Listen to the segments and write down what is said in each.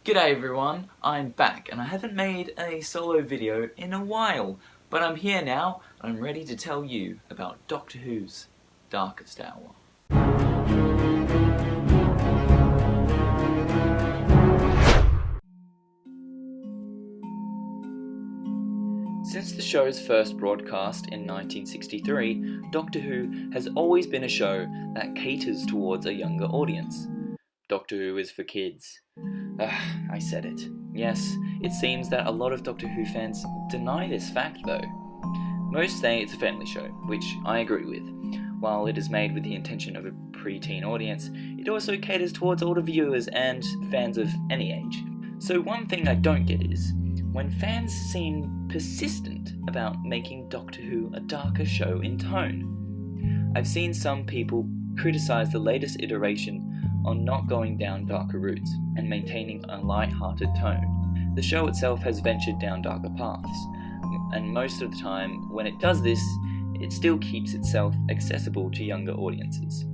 G'day everyone, I'm back and I haven't made a solo video in a while, but I'm here now and I'm ready to tell you about Doctor Who's Darkest Hour. Since the show's first broadcast in 1963, Doctor Who has always been a show that caters towards a younger audience. Doctor Who is for kids. I said it. Yes, it seems that a lot of Doctor Who fans deny this fact though. Most say it's a family show, which I agree with. While it is made with the intention of a pre-teen audience, it also caters towards older viewers and fans of any age. So one thing I don't get is, when fans seem persistent about making Doctor Who a darker show in tone. I've seen some people criticise the latest iteration on not going down darker routes and maintaining a light-hearted tone. The show itself has ventured down darker paths, and most of the time when it does this, it still keeps itself accessible to younger audiences.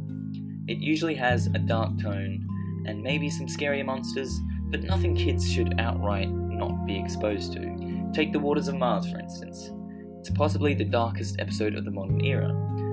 It usually has a dark tone and maybe some scary monsters, but nothing kids should outright not be exposed to. Take The Waters of Mars for instance. It's possibly the darkest episode of the modern era,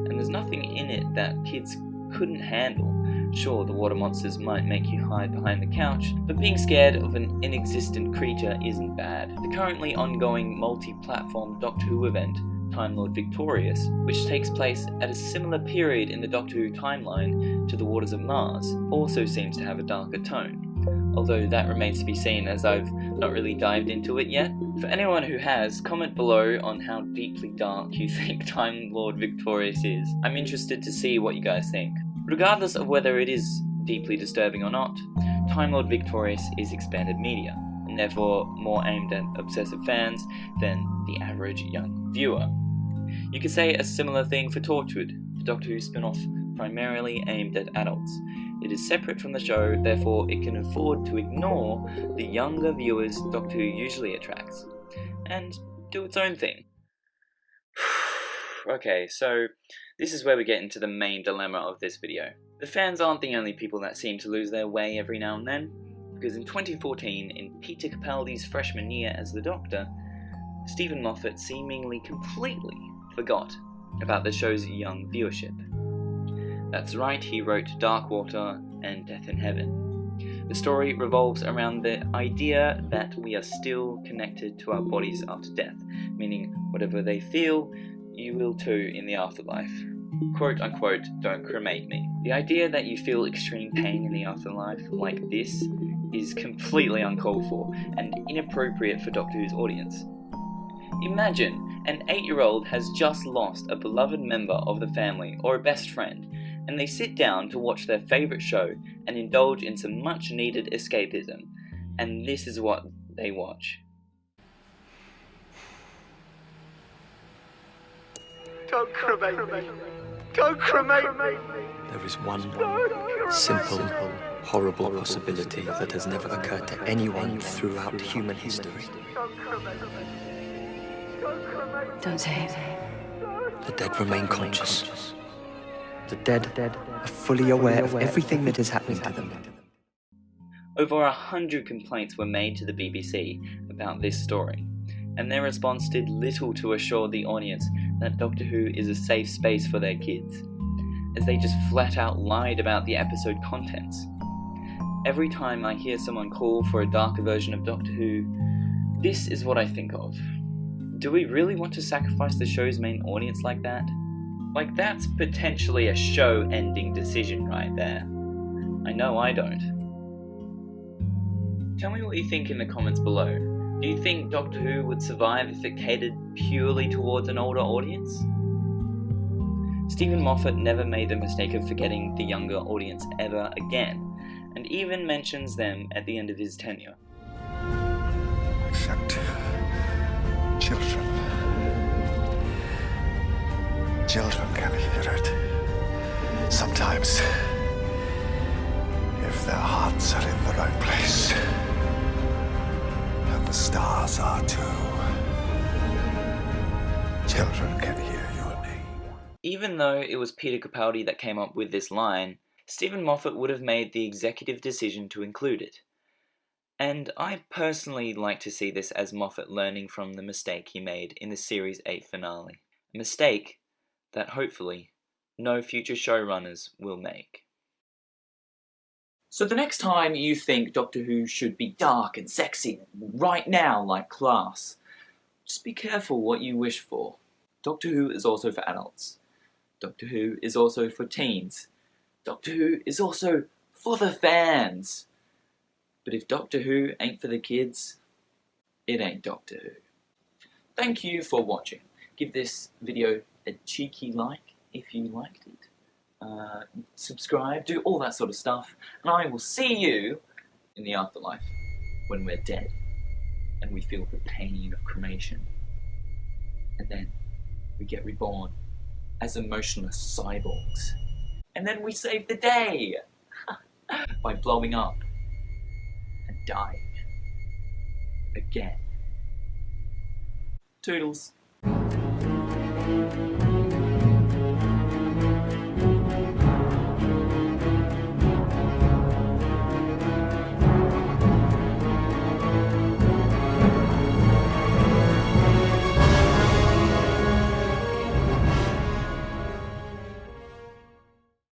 and there's nothing in it that kids couldn't handle. Sure, the water monsters might make you hide behind the couch, but being scared of an inexistent creature isn't bad. The currently ongoing multi-platform Doctor Who event, Time Lord Victorious, which takes place at a similar period in the Doctor Who timeline to The Waters of Mars, also seems to have a darker tone. Although that remains to be seen, as I've not really dived into it yet. For anyone who has, comment below on how deeply dark you think Time Lord Victorious is. I'm interested to see what you guys think. Regardless of whether it is deeply disturbing or not, Time Lord Victorious is expanded media, and therefore more aimed at obsessive fans than the average young viewer. You could say a similar thing for Torchwood, the Doctor Who spin-off primarily aimed at adults. It is separate from the show, therefore it can afford to ignore the younger viewers Doctor Who usually attracts, and do its own thing. Okay, so this is where we get into the main dilemma of this video. The fans aren't the only people that seem to lose their way every now and then, because in 2014, in Peter Capaldi's freshman year as the Doctor, Stephen Moffat seemingly completely forgot about the show's young viewership. That's right, he wrote Darkwater and Death in Heaven. The story revolves around the idea that we are still connected to our bodies after death, meaning whatever they feel, you will too in the afterlife. Quote unquote, don't cremate me. The idea that you feel extreme pain in the afterlife like this is completely uncalled for and inappropriate for Doctor Who's audience. Imagine an 8-year-old has just lost a beloved member of the family or a best friend, and they sit down to watch their favourite show and indulge in some much needed escapism, and this is what they watch. Don't cremate me. Don't cremate me. There is one simple, horrible possibility that has never occurred to anyone throughout human history. Don't say it. The dead remain conscious. The dead are fully aware of everything that is happening to them. Over 100 complaints were made to the BBC about this story, and their response did little to assure the audience that Doctor Who is a safe space for their kids, as they just flat out lied about the episode contents. Every time I hear someone call for a darker version of Doctor Who, this is what I think of. Do we really want to sacrifice the show's main audience like that? Like, that's potentially a show-ending decision right there. I know I don't. Tell me what you think in the comments below. Do you think Doctor Who would survive if it catered purely towards an older audience? Stephen Moffat never made the mistake of forgetting the younger audience ever again, and even mentions them at the end of his tenure. Except children. Children can hear it. Sometimes, if their hearts are in the right place. And the stars are too. Children can hear you and me. Even though it was Peter Capaldi that came up with this line, Stephen Moffat would have made the executive decision to include it. And I personally like to see this as Moffat learning from the mistake he made in the Series 8 finale. A mistake that hopefully no future showrunners will make. So the next time you think Doctor Who should be dark and sexy right now like Class, just be careful what you wish for. Doctor Who is also for adults. Doctor Who is also for teens. Doctor Who is also for the fans. But if Doctor Who ain't for the kids, it ain't Doctor Who. Thank you for watching. Give this video a cheeky like if you liked it. Subscribe, do all that sort of stuff. And I will see you in the afterlife when we're dead and we feel the pain of cremation. And then we get reborn as emotionless cyborgs. And then we save the day by blowing up and dying again. Toodles.